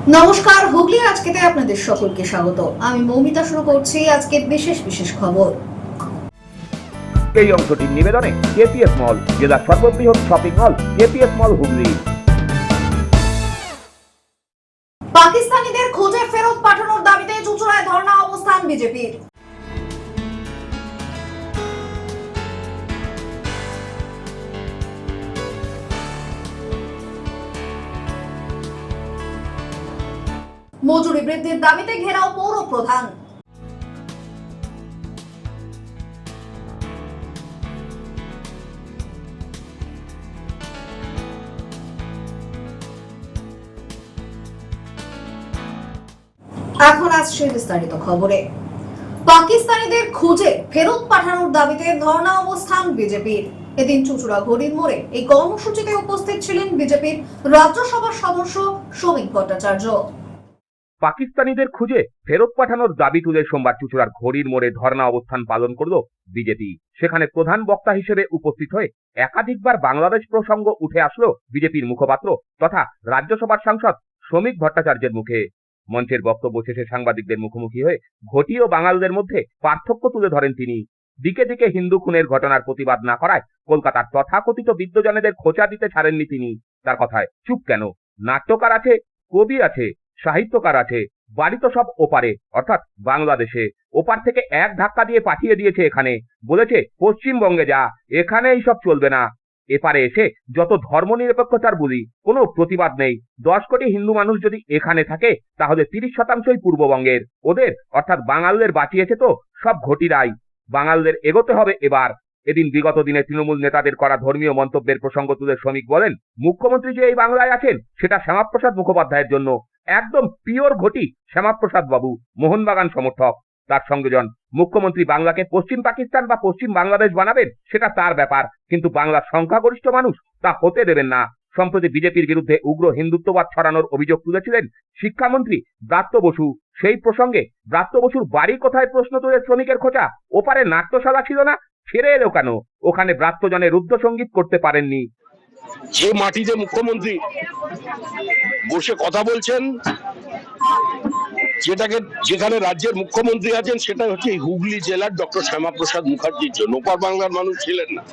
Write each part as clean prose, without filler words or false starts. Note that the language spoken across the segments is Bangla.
নমস্কার, হুগলির আজকেতে আপনাদের সকলকে স্বাগত। আমি মৌমিতা শুরু করছি আজকের বিশেষ খবর। এই অংশটির নিবেদনে কেপিএস মল, জেলার সর্ববৃহৎ শপিং মল কেপিএস মল হুগলি। পাকিস্তানিদের খোঁজে ফেরত পাঠানোর দাবিতে চুঁচুড়ায় ধর্ণা অবস্থান বিজেপির। মজুরি বৃদ্ধির দাবিতে ঘেরাও পৌর প্রধান। এখন আসছে বিস্তারিত খবরে। পাকিস্তানিদের খুঁজে ফেরত পাঠানোর দাবিতে ধর্ণা অবস্থান বিজেপির। এদিন চুঁচুড়া ঘড়ির মোড়ে এই কর্মসূচিতে উপস্থিত ছিলেন বিজেপির রাজ্যসভার সদস্য শ্রমিক ভট্টাচার্য। পাকিস্তানিদের খুঁজে ফেরত পাঠানোর দাবি তুলে সোমবার চুঁচুড়ার ঘড়ির মোড়ে ধর্ণা অবস্থান পালন করল বিজেপি। সেখানে প্রধান বক্তা হিসেবে উপস্থিত হয়ে একাধিকবার বাংলাদেশ প্রসঙ্গ উঠে আসলো বিজেপির মুখপাত্র তথা রাজ্যসভার সাংসদ শ্রমিক ভট্টাচার্যের মুখে। মঞ্চের বক্তব্য শেষে সাংবাদিকদের মুখোমুখি হয়ে ঘটি ও বাঙালদের মধ্যে পার্থক্য তুলে ধরেন তিনি। দিকে দিকে হিন্দু খুনের ঘটনার প্রতিবাদ না করায় কলকাতার তথাকথিত বিদ্বজনেদের খোঁচা দিতে ছাড়েননি তিনি। তার কথায় চুপ কেন? নাট্যকার আছে, কবি আছে, সাহিত্যকার আছে, বাড়ি তো সব ওপারে অর্থাৎ বাংলাদেশে। ওপার থেকে এক ধাক্কা দিয়ে পাঠিয়ে দিয়েছে এখানে, বলেছে পশ্চিমবঙ্গে যা, এখানে এইসব চলবে না। এপারে এসে যত ধর্মনিরপেক্ষতার বলি, কোনো প্রতিবাদ নেই। 10 কোটি হিন্দু মানুষ যদি এখানে থাকে তাহলে 30% পূর্ববঙ্গের। ওদের অর্থাৎ বাঙালদের বাঁচিয়েছে তো সব ঘটিরাই। বাঙালদের এগোতে হবে এবার। এদিন বিগত দিনে তৃণমূল নেতাদের করা ধর্মীয় মন্তব্যের প্রসঙ্গ তুলে শ্রমিক বলেন, মুখ্যমন্ত্রী যে এই বাংলায় আছেন সেটা শ্যামাপ্রসাদ মুখোপাধ্যায়ের জন্য। একদম পিওর ঘটি শ্যামাপ্রসাদ বাবু, মোহনবাগান সমর্থক। তার সঙ্গে মুখ্যমন্ত্রী বাংলাকে পশ্চিম পাকিস্তান বা পশ্চিম বাংলাদেশ বানাবেন সেটা তার ব্যাপার, কিন্তু বাংলার সংখ্যাগরিষ্ঠ মানুষ তা হতে দেবেন না। সম্প্রতি বিজেপির বিরুদ্ধে উগ্র হিন্দুত্ববাদ ছড়ানোর অভিযোগ তুলেছিলেন শিক্ষামন্ত্রী ব্রাত্য বসু। সেই প্রসঙ্গে ব্রাত্য বসুর বাড়ি কোথায় প্রশ্ন তুলে শ্রমিকের খোঁচা, ওপারে নাট্যশালা ছিল না, ছেড়ে এলো কেন? ওখানে ব্রাত্যজনে রুদ্র সঙ্গীত করতে পারেননি। যে মাটিতে মুখ্যমন্ত্রী বসে কথা বলছেন, যেখানে রাজ্যের মুখ্যমন্ত্রী আছেন, সেটা হচ্ছে হুগলি জেলার ডক্টর শ্যামাপ্রসাদ মুখার্জির জন্য। ওপার বাংলার মানুষ ছিলেন না,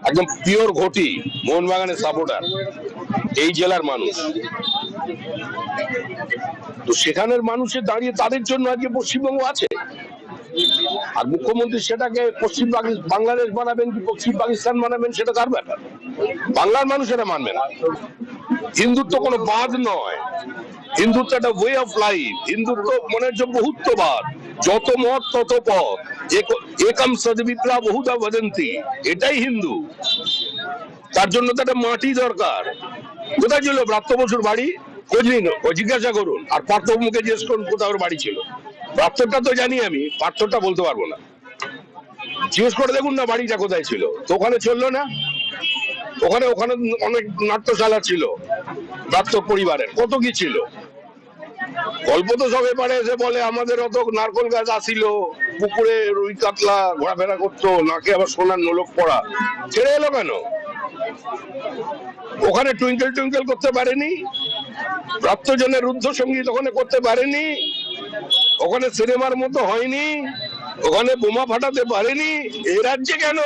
একদম পিওর ঘটি মোহনবাগানের সাপোর্টার এই জেলার মানুষ। তো সেখানের মানুষের দাঁড়িয়ে তাদের জন্য আজকে পশ্চিমবঙ্গ আছে। আর মুখ্যমন্ত্রী সেটাকে পশ্চিম বাংলাদেশ বানাবেন কি পশ্চিম পাকিস্তান বানাবেন সেটা তার ব্যাপার। বাংলার মানুষ এটা মানবে না। হিন্দুত্ব কোনো বাদ নয়, হিন্দুত্ব একটা ওয়ে অফ লাইফ। হিন্দুত্ব মনের যে বহুত্ববাদ, যত মত তত পথ, একম সদ্বিপ্রা বহুধা বদন্তি, এটাই হিন্দু। তার জন্য তো একটা মাটি দরকার। কোথায় ছিল ব্রাত্য বসুর বাড়ি? খোঁজ নিন, জিজ্ঞাসা করুন। আর পার্থ মুখে জিজ্ঞেস করুন কোথাও বাড়ি ছিল। ব্রাত্যটা তো জানি আমি, পার্থটা বলতে পারবো না। জিজ্ঞেস করে দেখুন না বাড়িটা কোথায় ছিল। তো ওখানে চললো না? ওখানে অনেক নাট্যশালা ছিল ব্রাত্য পরিবারের, কত কি ছিল। গল্প তো সব এপারে এসে বলে আমাদের অত নারকল গাছ আসিল, পুকুরে রুই কাতলা ঘোরাফেরা করতো, নাকে আবার সোনার নোলক পড়া। ছেড়ে এলো কেন? ওখানে টুইঙ্কেল টুইঙ্কেল করতে পারেনি, ব্রাত্যজনের রুদ্ধ সঙ্গীত ওখানে করতে পারেনি, ওখানে সিনেমার মতো হয়নি, ওখানে বোমা ফাটাতে পারেনি। এই রাজ্যে কেন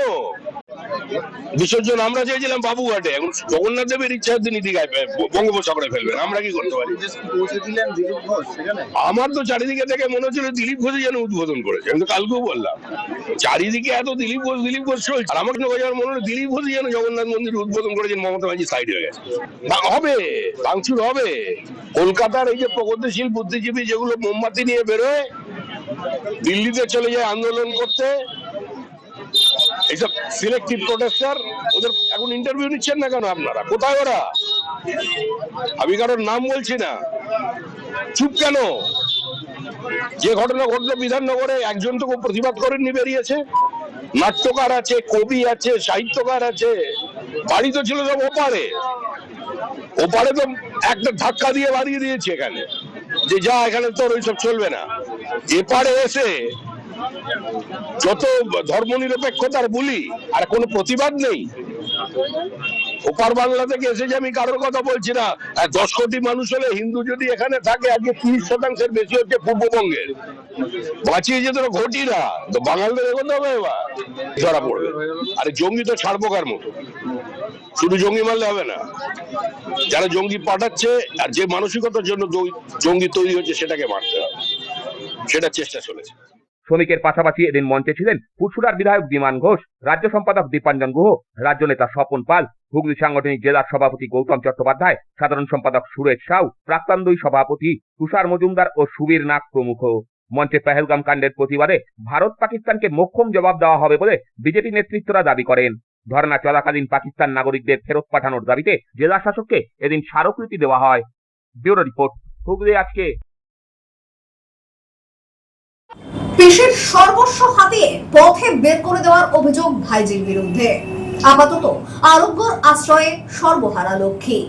বিসর্জন? আমরা চেয়েছিলাম বাবুঘাটে, এখন জগন্নাথ দেবের ইচ্ছা তিনি দীঘায় বঙ্গোপসাগরে ফেলবেন। আমরা কি করতে পারি? আমার তো চারিদিকে থেকে মনে হচ্ছিল দিলীপ ঘোষ যেন উদ্বোধন করেছে। আমি তো কালকেও বললাম, চারিদিকে এত দিলীপ ঘোষ চলছে, আর আমার মনে হলো দিলীপ ঘোষ যেন জগন্নাথ মন্দির উদ্বোধন করেছেন, মমতা ব্যানার্জি সাইড হয়ে গেছে। হবে, ভাঙচুর হবে। কলকাতার এই যে প্রগতিশীল বুদ্ধিজীবী যেগুলো মোমবাতি নিয়ে বেরোয়, দিল্লিতে চলে যায় আন্দোলন করতে, এইসব সিলেক্টিভ প্রোটেস্টার, ওদের এখন ইন্টারভিউ নিচ্ছেন না কেন আপনারা? কোথায় ওরা? আমি কারোর নাম বলছি না, চুপ কেন? যে ঘটনা ঘটলো বিধাননগরে, একজন তো প্রতিবাদ করেননি, বেরিয়েছে। নাট্যকার আছে, কবি আছে, সাহিত্যকার আছে, বাড়ি তো ছিল সব ওপারে। ওপারে তো একটা ধাক্কা দিয়ে বাড়িয়ে দিয়েছে এখানে, যে যা এখানে তোর ওইসব চলবে না। এপারে এসে যত ধর্মনিরপেক্ষতার বলি, আর কোনো প্রতিবাদ নেই। ওপার বাংলা থেকে এসেছে, আমি কারোর কথা বলছি না। 10 কোটি মানুষ হলে হিন্দু যদি এখানে থাকে, আজকে 30% বেশি হচ্ছে পূর্ববঙ্গের, বাঁচিয়ে যেত ঘটিরা, তো বাঙালদের এগোতে হবে। এবার ধরা পড়বে। আরে জঙ্গি তো ছাড়বো কার মতো, শুধু জঙ্গি মারলে হবে না, যারা জঙ্গি পাঠাচ্ছে আর যে মানসিকতার জন্য জঙ্গি তৈরি হচ্ছে সেটাকে মারতে হবে, সেটা চেষ্টা চলেছে। শ্রমিকের পাশাপাশি এদিন মঞ্চে ছিলেন পুরসুরার বিধায়ক বিমান ঘোষ, রাজ্য সম্পাদক দীপাঞ্জন গুহ, রাজ্য নেতা স্বপন পাল, হুগলি সাংগঠনিক জেলার সভাপতি গৌতম চট্টোপাধ্যায়, সাধারণ সম্পাদক সুরেশ সাউ, প্রাক্তন 2 সভাপতি তুষার মজুমদার ও সুবীর নাগ প্রমুখ। মঞ্চে পেহেলগাম কাণ্ডের প্রতিবাদে ভারত পাকিস্তানকে মোক্ষম জবাব দেওয়া হবে বলে বিজেপি নেতৃত্বরা দাবি করেন। ধর্ণা চলাকালীন পাকিস্তান নাগরিকদের ফেরত পাঠানোর দাবিতে জেলা শাসককে এদিন স্মারকলিপি দেওয়া হয়। ব্যুরো রিপোর্ট, হুগলি আজকে। পেশির সর্বস্ব হাতিয়ে পথে বের করে দেওয়ার অভিযোগ ভাইজির বিরুদ্ধে। আপাতত আরোগ্যর আশ্রয়ে সর্বহারা লক্ষ্মী।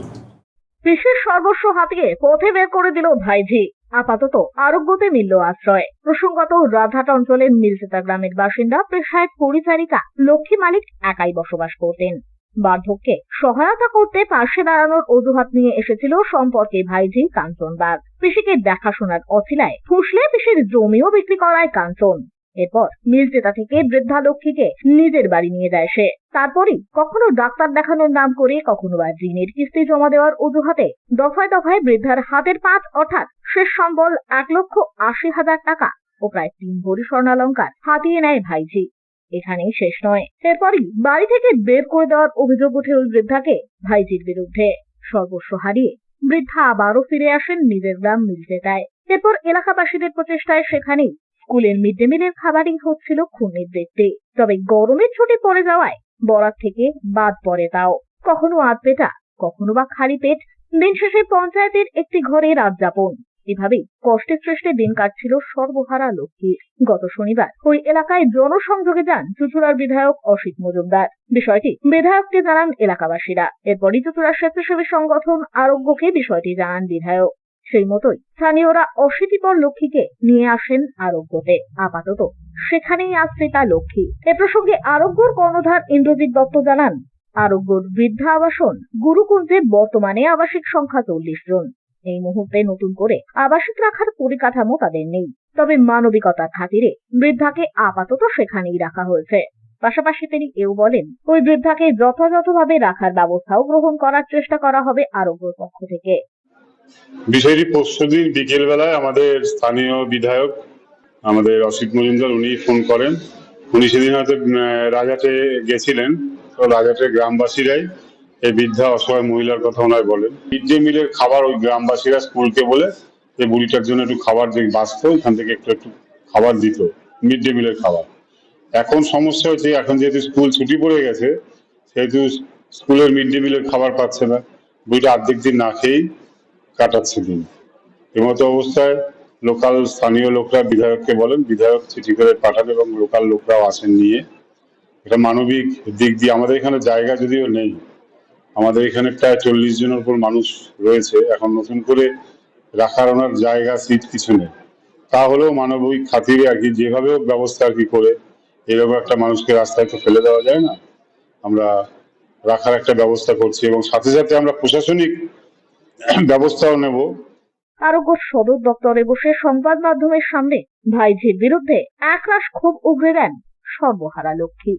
পেশির সর্বস্ব হাতিয়ে পথে বের করে দিল ভাইঝি, আপাতত আরোগ্যতে মিলল আশ্রয়। প্রসঙ্গত, রাজহাট অঞ্চলের মিলচেতা গ্রামের বাসিন্দা পেশায় পরিচারিকা লক্ষ্মী মালিক একাই বসবাস করতেন। বার্ধক্যে সহায়তা করতে পাশে দাঁড়ানোর অজুহাত নিয়ে এসেছিল সম্পর্কে ভাইঝি কাঞ্চন বাগ। পিসিকে দেখাশোনার অছিলায় ফুসলে পিসির জমিও বিক্রি করায় কাঞ্চন। এরপর মিলচেতা থেকে বৃদ্ধা লক্ষ্মীকে নিজের বাড়ি নিয়ে যায় সে। তারপরই কখনো ডাক্তার দেখানোর নাম করে, কখনো বা ঋণের কিস্তি জমা দেওয়ার অজুহাতে দফায় দফায় বৃদ্ধার হাতের পাঁচ অর্থাৎ শেষ সম্বল 1,80,000 টাকা ও প্রায় 3 ভরি স্বর্ণালংকার হাতিয়ে নেয় ভাইঝি। এখানেই শেষ নয়, এরপরই বাড়ি থেকে বের করে দেওয়ার অভিযোগ ওঠে ওই বৃদ্ধাকে ভাইঝির বিরুদ্ধে। সর্বস্ব হারিয়ে বৃদ্ধা আবারও ফিরে আসেন নিজের গ্রাম মিলচেতায়। এরপর এলাকাবাসীদের প্রচেষ্টায় সেখানেই স্কুলের মিড ডে মিলের খাবারই হচ্ছিল খুনের বৃত্তি। তবে গরমের ছুটি পড়ে যাওয়ায় বরাত থেকে বাদ পড়ে তাও। কখনো আধপেটা, কখনো বা খালি পেট। দিন শেষে পঞ্চায়েতের একটি ঘরে রাত যাপন। এভাবেই কষ্টে সৃষ্টে দিন কাটছিল সর্বহারা লক্ষ্মীর। গত শনিবার ওই এলাকায় জনসংযোগে যান চুঁচুড়ার বিধায়ক অসিত মজুমদার। বিষয়টি বিধায়ককে জানান এলাকাবাসীরা। এরপরই চুঁচুড়ার স্বেচ্ছাসেবী সংগঠন আরোগ্যকে বিষয়টি জানান বিধায়ক। সেই মতোই স্থানীয়রা অশীতিপর লক্ষ্মীকে নিয়ে আসেন আরোগ্যতে। আপাতত সেখানেই আশ্রিতা লক্ষ্মী। এ প্রসঙ্গে আরোগ্যর কর্ণধার ইন্দ্রজিৎ দত্ত জানান, আরোগ্যর বৃদ্ধা আবাসন গুরুকুঞ্জে বর্তমানে আবাসিক সংখ্যা 40 জন। এই মুহূর্তে নতুন করে আবাসিক রাখার পরিকাঠামো তাদের নেই। তবে মানবিকতার খাতিরে বৃদ্ধাকে আপাতত সেখানেই রাখা হয়েছে। পাশাপাশি তিনি এও বলেন, ওই বৃদ্ধাকে যথাযথভাবে রাখার ব্যবস্থাও গ্রহণ করার চেষ্টা করা হবে আরোগ্যর পক্ষ থেকে। বিষয়টি পরশুদিন বিকেল বেলায় আমাদের স্থানীয় বিধায়ক আমাদের অসিত মজুমদার উনি ফোন করেন। উনি সেদিন হয়তো রাজাটে গেছিলেন, তো রাজাটের গ্রামবাসীরাই এই বৃদ্ধা অসহায় মহিলার কথা ওনায় বলেন। মিড ডে মিলের খাবার ওই গ্রামবাসীরা স্কুলকে বলে যে বুড়িটার জন্য একটু খাবার যে বাঁচতো ওখান থেকে একটু খাবার দিত, মিড ডে মিলের খাবার। এখন সমস্যা হচ্ছে, এখন যেহেতু স্কুল ছুটি পড়ে গেছে সেহেতু স্কুলের মিড ডে মিলের খাবার পাচ্ছে না, বুড়িটা অর্ধেক দিন না খেয়েই কাটাচ্ছে দিন। এমতো অবস্থায় লোকাল স্থানীয় লোকরা বিধায়ককে বলেন, বিধায়ক চিঠি করে পাঠান এবং লোকাল লোকরাও আসেন নিয়ে। এটা মানবিক দিক দিয়ে আমাদের এখানে জায়গা যদিও নেই, আমাদের এখানে প্রায় 40 জনের উপর মানুষ রয়েছে, এখন নতুন করে রাখার ওনার জায়গা সিট কিছু নেই। তাহলেও মানবিক খাতিরে আর কি যেভাবে ব্যবস্থা আর কি করে এরকম একটা মানুষকে রাস্তায় তো ফেলে দেওয়া যায় না, আমরা রাখার একটা ব্যবস্থা করছি এবং সাথে সাথে আমরা প্রশাসনিক ব্যবস্থাও নেব। আরোগ্য সদর দপ্তরে বসে সংবাদ মাধ্যমের সামনে ভাইঝির বিরুদ্ধে একরাশ ক্ষোভ উগরে দেন সর্বহারা লক্ষ্মী।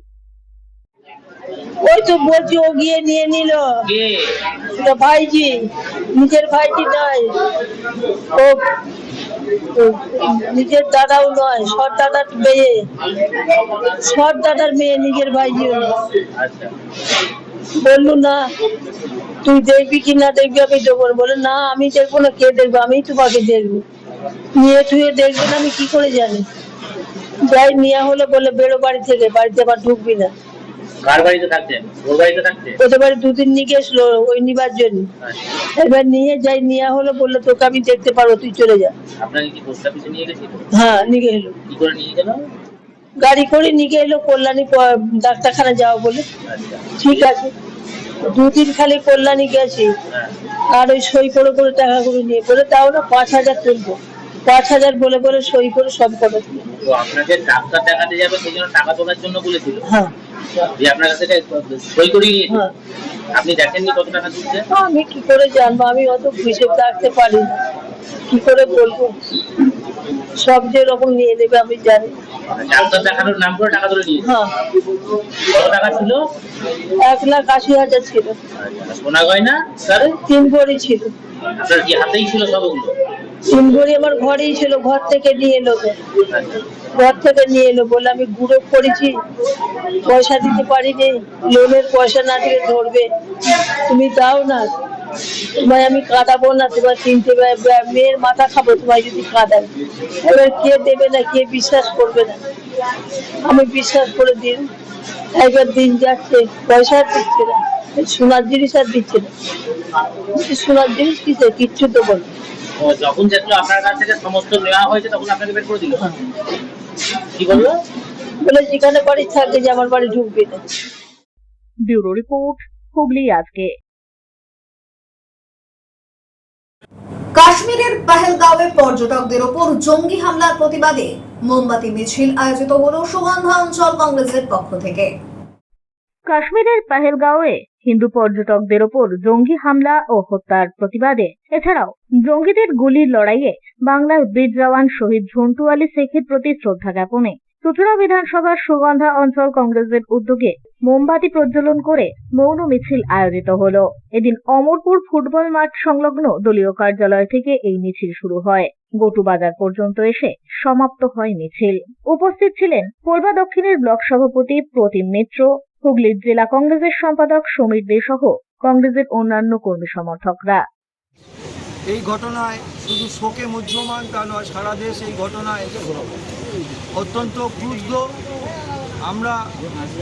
ওই তো বলছি, ও গিয়ে নিয়ে নিল ভাইজি, নিজের ভাইজি নয়, ও নিজের দাদাও নয়, সৎ দাদার মেয়ে, সৎ দাদার মেয়ে, নিজের ভাইজি। বললু না তুই দেখবি কি না দেখবি, আমি দেবো। বলে না আমি দেখবো না, কে দেখবো, আমি তোমাকে দেখবো। নিয়ে তুই দেখবেন আমি কি করে জানি। যাই নিয়ে হলো, বলে বেরো বাড়ি থেকে, বাড়িতে আবার ঢুকবি না। কার বাড়িতে থাকতেন? ওর বাড়িতে থাকতেন? ওদের বাড়ি 2 দিন নিয়ে গেছিল ওই নিবার জন্য। এবার নিয়ে যাই, নিয়ে হলো, বললো তোকে আমি দেখতে পারবো, তুই চলে যা। আপনাকে কি পোস্ট অফিসে নিয়ে গেছিল? হ্যাঁ নিয়ে গেলো। কি করে নিয়ে গেল? গাড়ি করে নিয়ে গেলো, কল্যাণী ডাক্তারখানা যাও বলে। ঠিক আছে, 2 দিন খালি কল্যাণী গেছি, আর ওই সই করে করে টাকা করে নিয়ে বলে তাও না 5,000 তুলবো, 5,000 বলে বলে সই করে সব করে। তো আপনাকে ডাক্তার দেখাতে যাবে সেই জন্য টাকা তোলার জন্য বলেছিল? হ্যাঁ। যে আপনার কাছে এটা সই করিয়ে নিয়েছে হ্যাঁ। আপনি দেখেননি কত টাকা দিচ্ছে? আমি কি করে জানবো? আমি অত হিসেব রাখতে পারি না। কি করে বলবো? সব যেরকম নিয়ে নেবে আমি জানি। ডাক্তার দেখানোর নাম করে টাকা তুলে নিয়েছে। হ্যাঁ, কত টাকা ছিল? 1,80,000 ছিল। সোনা গয়না স্যার 3 ভরি ছিল। আপনার কি হাতেই ছিল সব ওগুলো? 3 ভরি আমার ঘরেই ছিল, ঘর থেকে নিয়ে এলো তো। ঘর থেকে নিয়ে এলো বলে আমি গুঁড়ো করেছি, পয়সা দিতে পারিনি। লোনের পয়সা না দিলে ধরবে, তুমি দাও না, তোমায় আমি কাঁদাবো না, তোমার 3টে মেয়ের মাথা খাবো তোমায় যদি কাঁদাই। এবার কে দেবে না, কে বিশ্বাস করবে না? আমি বিশ্বাস করে দিন, একবার দিন যাচ্ছে, পয়সা আর দিচ্ছে না, সোনার জিনিস আর দিচ্ছে না। সোনার জিনিস কিচ্ছু তো বল। ও যখন যেগুলো আপনার কাছ থেকে সমস্ত নেওয়া হয়েছে তখন আপনাকে বের করে দিল। কি বললো? বলে যেখানে বাড়ি থাকে যে আমার বাড়ি ঢুকবে না। ব্যুরো রিপোর্ট, হুগলি আজকে। কাশ্মীরের পহেলগাঁওয়ে পর্যটকদের ওপর জঙ্গি হামলার প্রতিবাদে মোমবাতি মিছিল আয়োজিত হলো সুগন্ধা অঞ্চল কংগ্রেসের পক্ষ থেকে। কাশ্মীরের পহেলগাঁওয়ে হিন্দু পর্যটকদের ওপর জঙ্গি হামলা ও হত্যার প্রতিবাদে এছাড়াও জঙ্গিদের গুলির লড়াইয়ে বাংলার বীর জওয়ান শহীদ ঝন্টু আলী শেখের প্রতি শ্রদ্ধা জ্ঞাপনে চুঁচুড়া বিধানসভার সুগন্ধা অঞ্চল কংগ্রেসের উদ্যোগে মোমবাতি প্রজ্বলন করে মৌন মিছিল আয়োজিত হলো। এদিন অমরপুর ফুটবল মাঠ সংলগ্ন দলীয় কার্যালয় থেকে এই মিছিল শুরু হয়। গটু বাজার পর্যন্ত এসে সমাপ্ত হয় মিছিল। উপস্থিত ছিলেন কলবা দক্ষিণের ব্লক সভাপতি প্রতিম মিত্র, হুগলির জেলা কংগ্রেসের সম্পাদক সমীর দে সহ কংগ্রেসের অন্যান্য কর্মী সমর্থকরা। এই ঘটনায় শুধু শোকে মুহ্যমান তা নয়, সারা দেশ এই ঘটনায় অত্যন্ত ক্রুদ্ধ। আমরা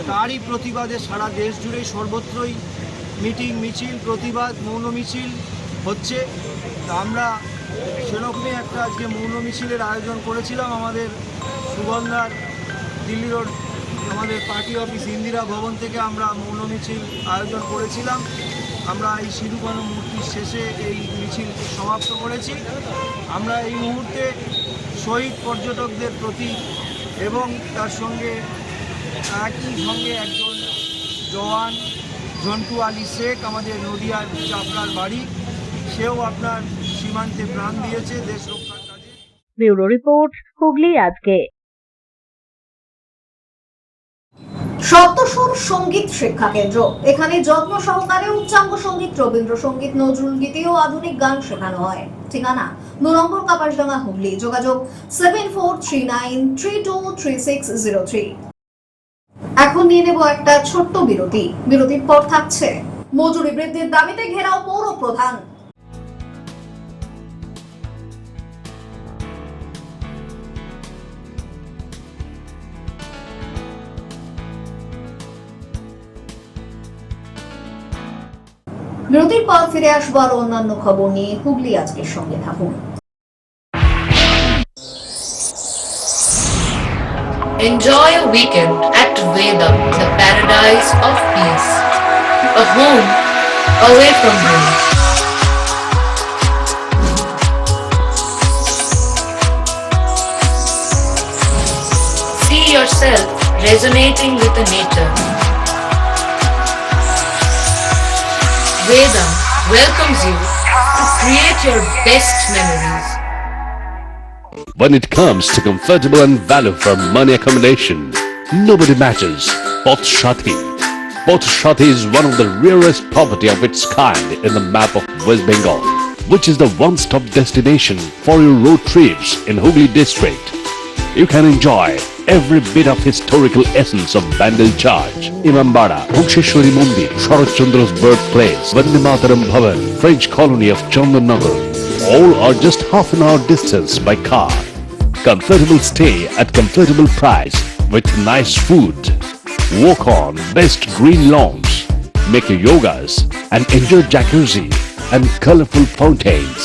তারই প্রতিবাদে সারা দেশ জুড়েই সর্বত্রই মিটিং, মিছিল, প্রতিবাদ, মৌন মিছিল হচ্ছে। তা আমরা সেরকমই একটা আজকে মৌন মিছিলের আয়োজন করেছিলাম আমাদের সুগন্ধার দিল্লি রোড আমাদের পার্টি অফিস ইন্দিরা ভবন থেকে আমরা মৌন মিছিল আয়োজন করেছিলাম। আমরা এই সিধু-কানু মূর্তির শেষে এই মিছিল সমাপ্ত করেছি। আমরা এই মুহূর্তে শহীদ পর্যটকদের প্রতি এবং তার সঙ্গে একই সঙ্গে একজন জওয়ান ঝন্টু আলী শেখ, আমাদের নদিয়ার চাপড়ার বাড়ি, সেও আপনার সীমান্তে প্রাণ দিয়েছে দেশ রক্ষার কাজে। ব্যুরো রিপোর্ট, হুগলি আজকে। সপ্তসুর সঙ্গীত শিক্ষা কেন্দ্র, এখানে যত্ন সহকারে উচ্চাঙ্গ সঙ্গীত, রবীন্দ্রসঙ্গীত, নজরুল গীতি ও আধুনিক গান শেখানো হয়। ঠিকানা 2 নম্বর কাপাসডাঙ্গা, হুগলি। যোগাযোগ 7439323603। এখন নিয়ে নেব একটা ছোট্ট বিরতি। বিরতির পর থাকছে মজুরি বৃদ্ধির দাবিতে ঘেরাও পৌর প্রধান। বিরতির পর ফিরে আসবো আরো অন্যান্য খবর নিয়ে। হুগলি আজকের সঙ্গে থাকুন। Enjoy a weekend at Vedam, the paradise of peace. A home away from home. See yourself resonating with the nature. Vedam welcomes you to create your best memories. When it comes to comfortable and value for money accommodation, nobody matches Poth Shati. Poth Shati is one of the rarest property of its kind in the map of West Bengal, which is the one-stop destination for your road trips in Hooghly district. You can enjoy every bit of historical essence of Bandel Church, Imambara, Bhuksheshwari Mandir, Sharat Chandra's birthplace, Vande Mataram Bhavan, French colony of Chandannagar. All are just half an hour distance by car. Comfortable stay at comfortable price with nice food. Walk on best green lawns, make your yogas and enjoy jacuzzi and colorful fountains.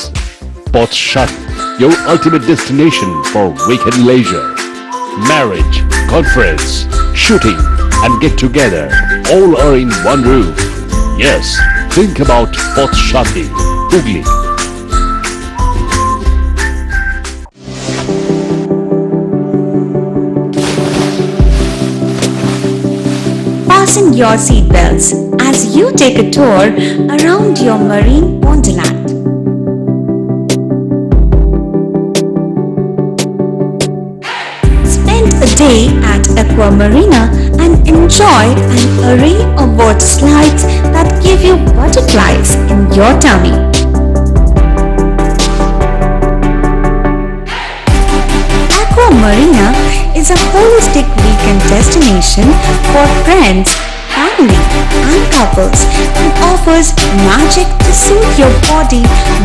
Poth Shati, your ultimate destination for weekend leisure. Marriage, conference, shooting and get together all are in one roof. Yes, think about Poth Shati, Hooghly. your seatbelts as you take a tour around your marine wonderland. Spend a day at Aqua Marina and enjoy an array of water slides that give you butterflies in your tummy. Aqua Marina is a holistic weekend destination for friends, family and couples and offers magic to soothe your body,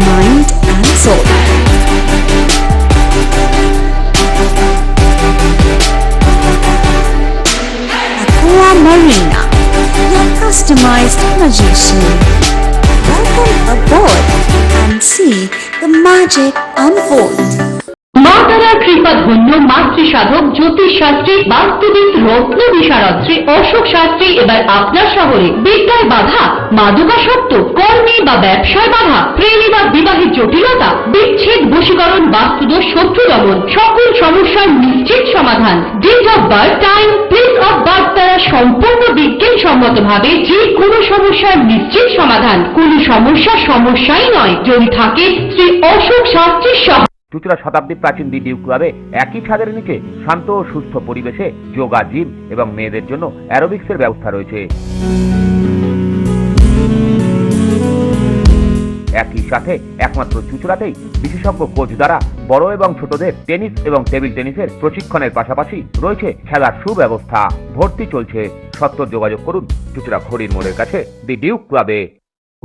mind and soul. Aqua Marina, your customized magician. Welcome aboard and see the magic unfold. মা তারার কৃপা ধন্য মাতৃ সাধক জ্যোতিষ শাস্ত্রী বাস্তুবিদ রত্ন বিশারদ অশোক শাস্ত্রী এবার আপনার শহরে বিদ্যায় বাধা, মাদকাসক্ত, কর্মে বা ব্যবসায় বাধা, প্রেমী বা বিবাহের জটিলতা, বিচ্ছেদ, বশীকরণ, বাস্তুদোষ, শত্রু দমন, সকল সমস্যার নিশ্চিত সমাধান। Date of birth, time, place of birth দ্বারা সম্পূর্ণ বিজ্ঞানসম্মত ভাবে যে কোনো সমস্যার নিশ্চিত সমাধান। কোনো সমস্যাই নয় যদি থাকে শ্রী অশোক শাস্ত্রীর সহ। চুঁচুড়া শতাব্দী প্রাচীন ডিউ ক্লাবে একই ছাদের নিচে শান্ত ও সুস্থ পরিবেশে যোগা, জিম এবং মেয়েদের জন্য অ্যারোবিক্সের ব্যবস্থা রয়েছে। একই সাথে একমাত্র চুঁচুড়াতেই বিশেষজ্ঞ কোচ দ্বারা বড় এবং ছোটদের টেনিস এবং টেবিল টেনিসের প্রশিক্ষণের পাশাপাশি রয়েছে খেলার সুব্যবস্থা। ভর্তি চলছে, সত্তর যোগাযোগ করুন চুঁচুড়া ঘড়ির মোড়ের কাছে দি ডিউ ক্লাবে।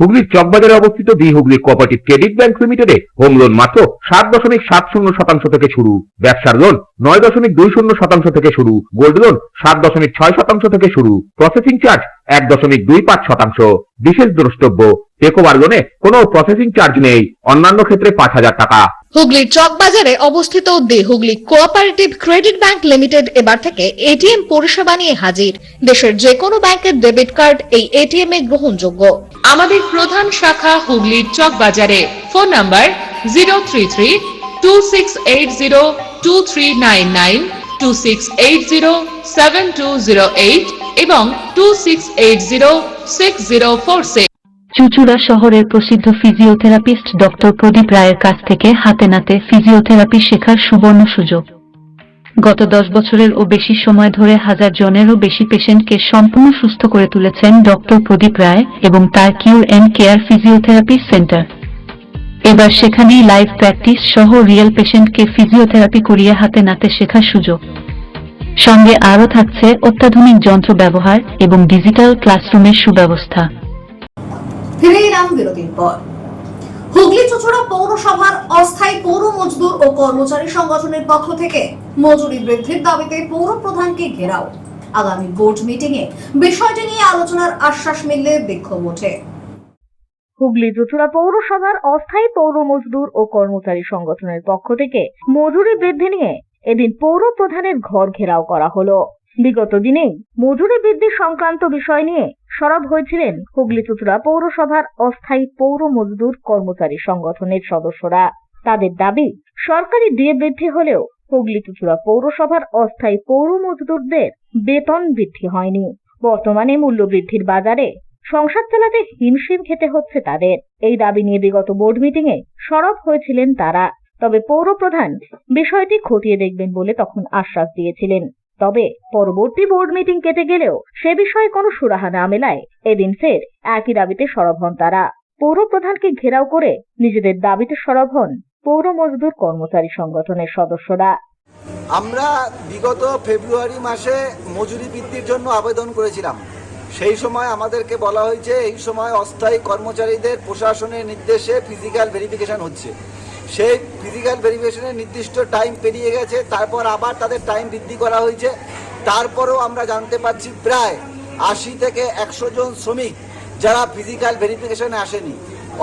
হুগলির চকবাজারে অবস্থিত the Hooghly cooperative credit bank লিমিটেডে হোম লোন মাত্র 7.70% থেকে শুরু, ব্যবসার লোন 9.20% থেকে শুরু, গোল্ড লোন 7.6% থেকে শুরু, প্রসেসিং চার্জ 1.25%। বিশেষ দ্রষ্টব্য, টেকওভার লোনে কোনো প্রসেসিং চার্জ নেই, অন্যান্য ক্ষেত্রে 5,000 টাকা। হুগলির চকবাজারে অবস্থিত the Hooghly cooperative credit bank limited এবার থেকে এটিএম পরিষেবা নিয়ে হাজির। দেশের যে কোনো ব্যাংকের ডেবিট কার্ড এই এটিএম এ গ্রহণযোগ্য। আমাদের প্রধান শাখা হুগলির চকবাজারে। ফোন নাম্বার 033-2680-2399, 2680-7208 এবং 2680-6046। চুঁচুড়া শহরের প্রসিদ্ধ ফিজিওথেরাপিস্ট ডক্টর প্রদীপ রায়ের কাছ থেকে হাতে নাতে ফিজিওথেরাপি শেখার সুবর্ণ সুযোগ। গত 10 বছরের ও বেশি সময় ধরে 1000 জনেরও বেশি পেশেন্টকে সম্পূর্ণ সুস্থ করে তুলেছেন ডক্টর প্রদীপ রায় এবং তার কিউর এন্ড কেয়ার ফিজিওথেরাপি সেন্টার। এবার সেখানেই লাইভ প্র্যাকটিস সহ রিয়েল পেশেন্টকে ফিজিওথেরাপি করিয়ে হাতে নাতে শেখার সুযোগ। সঙ্গে আরও থাকছে অত্যাধুনিক যন্ত্র ব্যবহার এবং ডিজিটাল ক্লাসরুমের সুব্যবস্থা। ফিরে এলাম বিরতির পর। হুগলি চুঁচুড়া পৌরসভার অস্থায়ী পৌর মজদুর ও কর্মচারী সংগঠনের পক্ষ থেকে মজুরি বৃদ্ধির দাবিতে পৌর প্রধানকে ঘেরাও। আগামী বোর্ড মিটিং এ বিষয়টি নিয়ে আলোচনার আশ্বাস মিললে বিক্ষোভ ওঠে। হুগলি চুঁচুড়া পৌরসভার অস্থায়ী পৌর মজদুর ও কর্মচারী সংগঠনের পক্ষ থেকে মজুরি বৃদ্ধি নিয়ে এদিন পৌর প্রধানের ঘর ঘেরাও করা হলো। বিগত দিনেই মজুরি বৃদ্ধি সংক্রান্ত বিষয় নিয়ে সরব হয়েছিলেন হুগলি চুঁচুড়া পৌরসভার অস্থায়ী পৌর মজদুর কর্মচারী সংগঠনের সদস্যরা। তাদের দাবি, সরকারি ডিএ বৃদ্ধি হলেও হুগলি চুঁচুড়া পৌরসভার অস্থায়ী পৌর মজদুরদের বেতন বৃদ্ধি হয়নি। বর্তমানে মূল্য বৃদ্ধির বাজারে সংসার চালাতে হিমশিম খেতে হচ্ছে তাদের। এই দাবি নিয়ে বিগত বোর্ড মিটিং এ সরব হয়েছিলেন তারা। তবে পৌর প্রধান বিষয়টি খতিয়ে দেখবেন বলে তখন আশ্বাস দিয়েছিলেন। তবে পরবর্তী বোর্ড মিটিং কেটে গেলেও সে বিষয়ে কোনো সুরাহা না মেলায় এদিন ফের একই দাবিতে সরব হন তারা। পৌর প্রধানকে ঘেরাও করে নিজেদের দাবিতে সরব হন পৌর মজদুর কর্মচারী সংগঠনের সদস্যরা। আমরা বিগত ফেব্রুয়ারি মাসে মজুরি বৃদ্ধির জন্য আবেদন করেছিলাম। সেই সময় আমাদেরকে বলা হয়েছে এই সময় অস্থায়ী কর্মচারীদের প্রশাসনের নির্দেশে ফিজিক্যাল ভেরিফিকেশন হচ্ছে। সেই ফিজিক্যাল ভেরিফিকেশনের নির্দিষ্ট টাইম পেরিয়ে গেছে, তারপর আবার তাদের টাইম বৃদ্ধি করা হয়েছে। তারপরেও আমরা জানতে পারছি প্রায় 80 থেকে 100 জন শ্রমিক যারা ফিজিক্যাল ভেরিফিকেশনে আসেনি।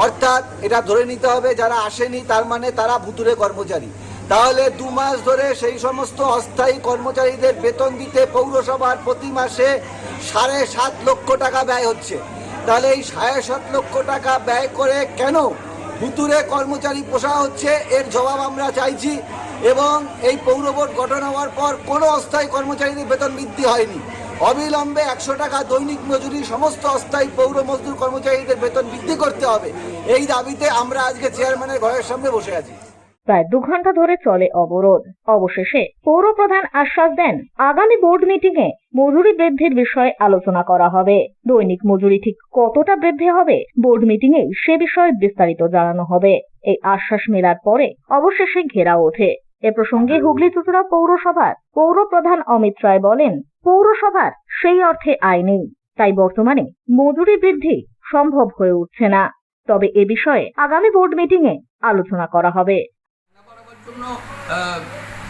অর্থাৎ এটা ধরে নিতে হবে যারা আসেনি তার মানে তারা ভুতুরে কর্মচারী। তাহলে 2 মাস ধরে সেই সমস্ত অস্থায়ী কর্মচারীদের বেতন দিতে পৌরসভার প্রতি মাসে 7.5 লক্ষ টাকা ব্যয় হচ্ছে। তাহলে এই 7.5 লক্ষ টাকা ব্যয় করে কেন ভুতুরে কর্মচারী পোষা হচ্ছে, এর জবাব আমরা চাইছি। এবং এই পৌর বোর্ড গঠন হওয়ার পর কোনো অস্থায়ী কর্মচারীদের বেতন বৃদ্ধি হয়নি। অবিলম্বে 100 টাকা দৈনিক মজুরি সমস্ত অস্থায়ী পৌর মজদুর কর্মচারীদের বেতন বৃদ্ধি করতে হবে। এই দাবিতে আমরা আজকে চেয়ারম্যানের ঘরের সামনে বসে আছি। প্রায় 2 ঘন্টা ধরে চলে অবরোধ। অবশেষে পৌর প্রধান আশ্বাস দেন, আগামী বোর্ড মিটিং এ মজুরি বৃদ্ধির বিষয়ে আলোচনা করা হবে। দৈনিক মজুরি ঠিক কতটা বৃদ্ধি হবে বোর্ড মিটিং এ সে বিষয়ে বিস্তারিত জানানো হবে। এই আশ্বাস মেলার পরে অবশেষে ঘেরাও ওঠে। এ প্রসঙ্গে হুগলি চুঁচুড়া পৌরসভার পৌর প্রধান অমিত রায় বলেন, পৌরসভার সেই অর্থে আয় নেই, তাই বর্তমানে মজুরি বৃদ্ধি সম্ভব হয়ে উঠছে না। তবে এ বিষয়ে আগামী বোর্ড মিটিং এ আলোচনা করা হবে। জন্য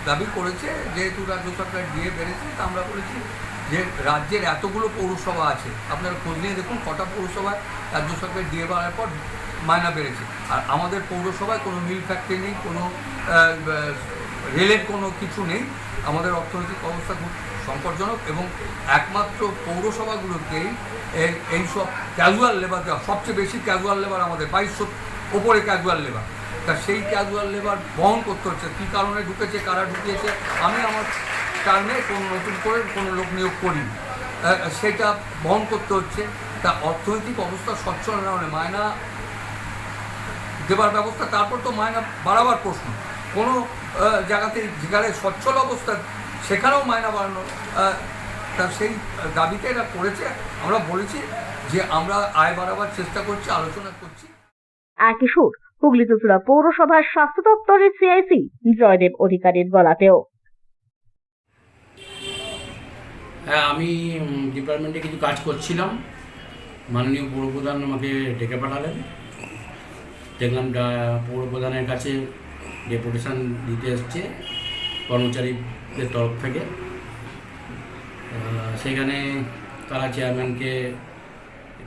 দাবি করেছে, যেহেতু রাজ্য সরকার ডিএ বেড়েছে, তা আমরা বলেছি যে রাজ্যের এতগুলো পৌরসভা আছে, আপনারা খোঁজ নিয়ে দেখুন কটা পৌরসভায় রাজ্য সরকার ডিএ বাড়ার পর মায়না বেড়েছে। আর আমাদের পৌরসভায় কোনো মিল ফ্যাক্টরি নেই, কোনো রেলের কোনো কিছু নেই। আমাদের অর্থনৈতিক অবস্থা খুব সংকটজনক এবং একমাত্র পৌরসভাগুলোকেই এইসব ক্যাজুয়াল লেবার দেওয়া, সবচেয়ে বেশি ক্যাজুয়াল লেবার আমাদের 2200 ওপরে ক্যাজুয়াল লেবার। তা সেই ক্যাজুয়াল লেবার বহন করতে হচ্ছে। কী কারণে ঢুকেছে, কারা ঢুকিয়েছে, আমি আমার টার্মে কোনো নতুন করে কোনো লোক নিয়োগ করিনি, সেটা বহন করতে হচ্ছে। তা অর্থনৈতিক অবস্থা সচ্ছল না হলে মায়না দেবার ব্যবস্থা, তারপর তো মায়না বাড়াবার প্রশ্ন। কোনো জায়গাতে যেখানে সচ্ছল অবস্থা সেখানেও মায়না বাড়ানো, তা সেই দাবিতে এরা করেছে। আমরা বলেছি যে আমরা আয় বাড়াবার চেষ্টা করছি, আলোচনা করছি। একই সুর হুগলি চুঁচুড়া পৌরসভার স্বাস্থ্য দপ্তরের সিআইসি জয়দেব অধিকারীর বলাতেও। হ্যাঁ, আমি ডিপার্টমেন্টে কিছু কাজ করছিলাম, মাননীয় পৌরপ্রধান আমাকে ডেকে পাঠালেন। দেখলাম পৌরপ্রধানের কাছে ডেপুটেশন দিতে এসছে কর্মচারীদের তরফ থেকে। সেখানে তারা চেয়ারম্যানকে,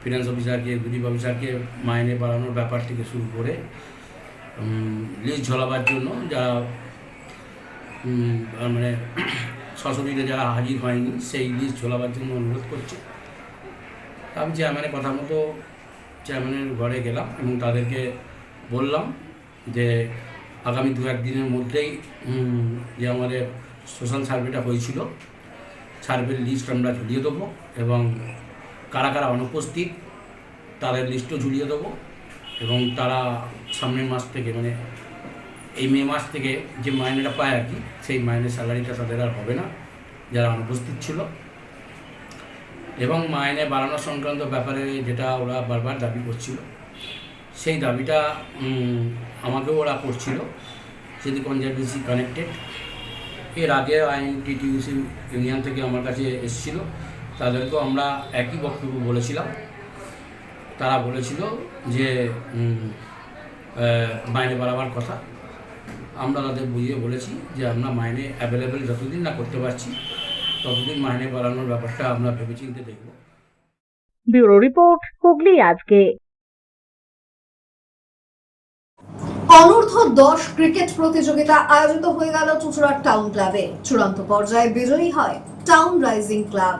ফিনান্স অফিসারকে, এক্সিকিউটিভ অফিসারকে মাইনে বাড়ানোর ব্যাপার থেকে শুরু করে লিস্ট ঝোলাবার জন্য যারা মানে সশরীরে যারা হাজির হয়নি সেই লিস্ট ঝোলাবার জন্য অনুরোধ করছে। আমি চেয়ারম্যানের কথা মতো চেয়ারম্যানের ঘরে গেলাম এবং তাদেরকে বললাম যে আগামী 2-1 দিনের মধ্যেই যে আমাদের সোশ্যাল সার্ভেটা হয়েছিল, সার্ভের লিস্ট আমরা ঝুলিয়ে দেবো এবং কারা কারা অনুপস্থিত তাদের লিস্টও ঝুলিয়ে দেবো এবং তারা সামনের মাস থেকে, মানে এই মে মাস থেকে যে মাইনেটা পায় আর কি, সেই মাইনের স্যালারিটা তাদের আর হবে না যারা অনুপস্থিত ছিল। এবং মাইনে বাড়ানো সংক্রান্ত ব্যাপারে যেটা ওরা বারবার দাবি করছিল, সেই দাবিটা আমাকেও ওরা করছিল, সেটি কনজারভেন্সি কানেক্টেড। এর আগে আইএনটিটিইউসি ইউনিয়ন থেকে আমার কাছে এসেছিল, তাদেরকেও আমরা একই বক্তব্য বলেছিলাম। তারা বলেছিল যে মাইনে বাড়াবার কথা। আমরা তাদের বুঝিয়ে বলেছি যে আমরা মাইনে অ্যাভেলেবেল যতদিন না করতে পারছি ততদিন মাইনে বাড়ানোর ব্যাপারটা আমরা ভেবেচিন্তে দেখব। ব্যুরো রিপোর্ট, হুগলি আজকে। অনূর্ধ্ব 10 ক্রিকেট প্রতিযোগিতা আয়োজিত হয়ে গেল চুঁচুড়া টাউন ক্লাবে। চূড়ান্ত পর্যায়ে বিজয়ী হয় টাউন রাইজিং ক্লাব।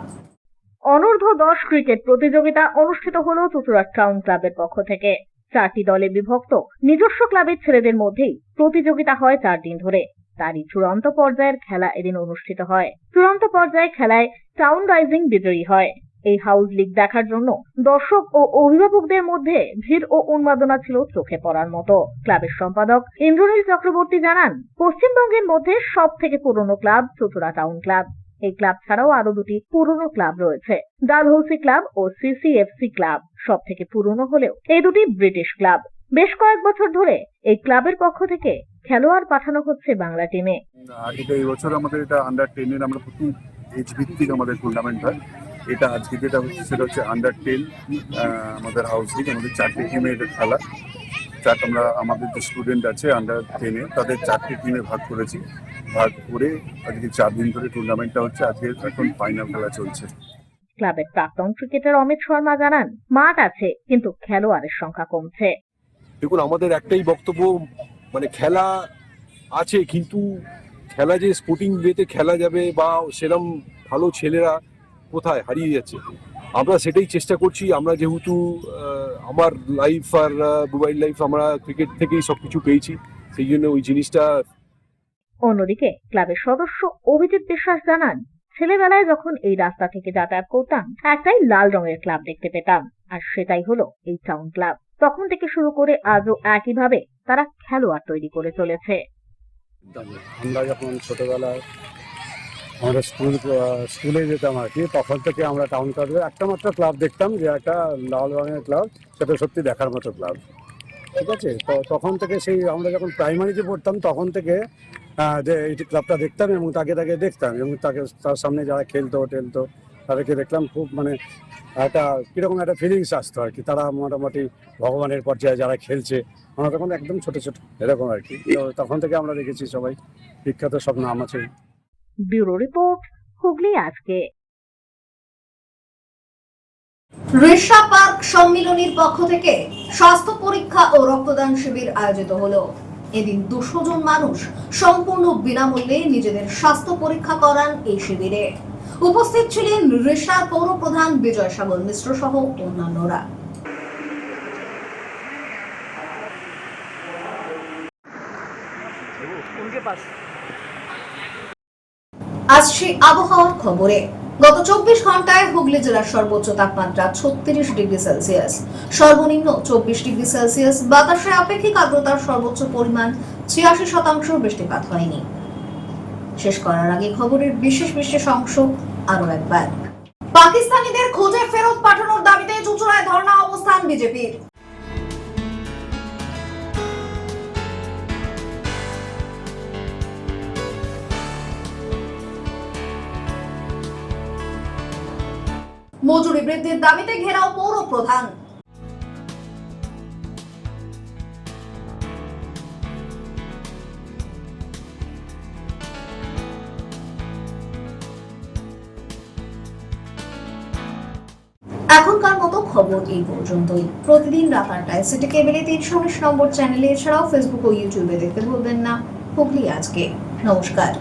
অনূর্ধ্ব 10 ক্রিকেট প্রতিযোগিতা অনুষ্ঠিত হলো চুঁচুড়া টাউন ক্লাবের পক্ষ থেকে। 4টি দলে বিভক্ত নিজস্ব ক্লাবের ছেলেদের মধ্যেই প্রতিযোগিতা হয় 4 দিন ধরে। তারই চূড়ান্ত পর্যায়ের খেলা এদিন অনুষ্ঠিত হয়। চূড়ান্ত পর্যায়ে খেলায় টাউন রাইজিং বিজয়ী হয়। এই হাউস লিগ দেখার জন্য দর্শক ও অভিভাবকদের মধ্যে ভিড় ও উন্মাদনা ছিল চোখে পড়ার মতো। ক্লাবের সম্পাদক ইন্দ্রনীল চক্রবর্তী জানান, পশ্চিমবঙ্গের মধ্যে সব থেকে পুরনো ক্লাব চুঁচুড়া টাউন ক্লাব। এই ক্লাব ছাড়াও আরো 2টি পুরনো ক্লাব রয়েছে, ডালহৌসি ক্লাব ও সিসিএফসি ক্লাব। সব থেকে পুরনো হলেও এই 2টি ব্রিটিশ ক্লাব। বেশ কয়েক বছর ধরে এই ক্লাবের পক্ষ থেকে খেলোয়াড় পাঠানো হচ্ছে বাংলা টিমে। এই বছর আমাদের এটা আন্ডার 10 আমরা প্রতি এজ ভিত্তিক আমাদের টুর্নামেন্ট হয়। এটা আজকে যেটা হচ্ছে সেটা হচ্ছে আন্ডার 10 আমাদের হাউস লিগ। আমাদের 4টি টিমের খেলা। আমরা আমাদের যে স্টুডেন্ট আছে আন্ডার 10 তাদের 4টি টিমে ভাগ করেছি। ভাগ করে আজকে 4 দিন ধরে টুর্নামেন্টটা হচ্ছে। আজকে এখন ফাইনাল খেলা চলছে। ক্লাবের প্রাক্তন ক্রিকেটার অমিত শর্মা জানান, মাঠ আছে কিন্তু খেলোয়াড়ের সংখ্যা কমছে। দেখুন, আমাদের একটাই বক্তব্য, মানে খেলা আছে কিন্তু খেলা যে স্পোর্টিং ওয়েতে খেলা যাবে বা সেরকম ভালো ছেলেরা কোথায় হারিয়ে যাচ্ছে, আমরা সেটাই চেষ্টা করছি। আমরা যেহেতু আমার লাইফ আর মোবাইল লাইফ আমরা ক্রিকেট থেকেই সবকিছু পেয়েছি, সেই জন্য ওই জিনিসটা। অন্যদিকে ক্লাবের সদস্য অভিজিৎ বিশ্বাস জানান, ছেলেবেলায় যখন এই রাস্তা থেকে যাতায়াত করতাম একটাই লাল রঙের ক্লাব দেখতে পেতাম, আর সেটাই হলো এই টাউন ক্লাব। তখন থেকে শুরু করে আজও একইভাবে তারা খেলোয়াড় তৈরি করে চলেছে। আমরা যখন ছোটবেলায় আমরা স্কুলে যেতাম আর কি, তখন থেকে আমরা টাউন ক্লাবে একটা মাত্র ক্লাব দেখতাম, যে একটা লাল রঙের ক্লাব, সেটা সত্যি দেখার মতো ক্লাব। ঠিক আছে, তো তখন থেকে সেই আমরা যখন প্রাইমারিতে পড়তাম তখন থেকে যে এই ক্লাবটা দেখতাম এবং তাকে দেখতাম এবং তার সামনে যারা খেলতো টেলতো তাদেরকে দেখলাম। খুব মানে একটা কীরকম একটা ফিলিংস আসতো আর কি, তারা মোটামুটি ভগবানের পর্যায়ে যারা খেলছে, আমরা তখন একদম ছোট ছোট এরকম আর কি। তো তখন থেকে আমরা দেখেছি সবাই বিখ্যাত সব নাম আছে। ব্যুরো রিপোর্ট, হুগলি আজকে। রেশা পার্ক সম্মিলনীর পক্ষ থেকে স্বাস্থ্য পরীক্ষা ও রক্তদান শিবির আয়োজিত হলো। এদিন 200 জন মানুষ সম্পূর্ণ বিনামূল্যে নিজেদের স্বাস্থ্য পরীক্ষা করান এই শিবিরে। উপস্থিত ছিলেন রেশার পৌর প্রধান বিজয় সাগর মিশ্র সহ অন্যান্যরা। আসছে আবহাওয়ার খবরে। গত 24 ঘন্টায় হুগলি জেলার সর্বোচ্চ তাপমাত্রা 36 ডিগ্রি সেলসিয়াস, সর্বনিম্ন 24 ডিগ্রি সেলসিয়াস। বাতাসে আপেক্ষিক আর্দ্রতার সর্বোচ্চ পরিমাণ 86%। বৃষ্টিপাত হয়নি। শেষ করার আগে খবরের বিশেষ অংশ আরো একবার। পাকিস্তানিদের খোঁজে ফেরত পাঠানোর দাবিতে চুঁচুড়ায় ধর্ণা অবস্থান বিজেপির। মজুরি বৃদ্ধির দাবিতে ঘেরাও পৌর প্রধান। এখনকার মতো খবর এই পর্যন্তই। প্রতিদিন রাত 8টায় সিটি কেবলে 319 নম্বর চ্যানেলে, এছাড়াও ফেসবুক ও ইউটিউবে দেখতে ভুলবেন না হুগলি আজকে। নমস্কার।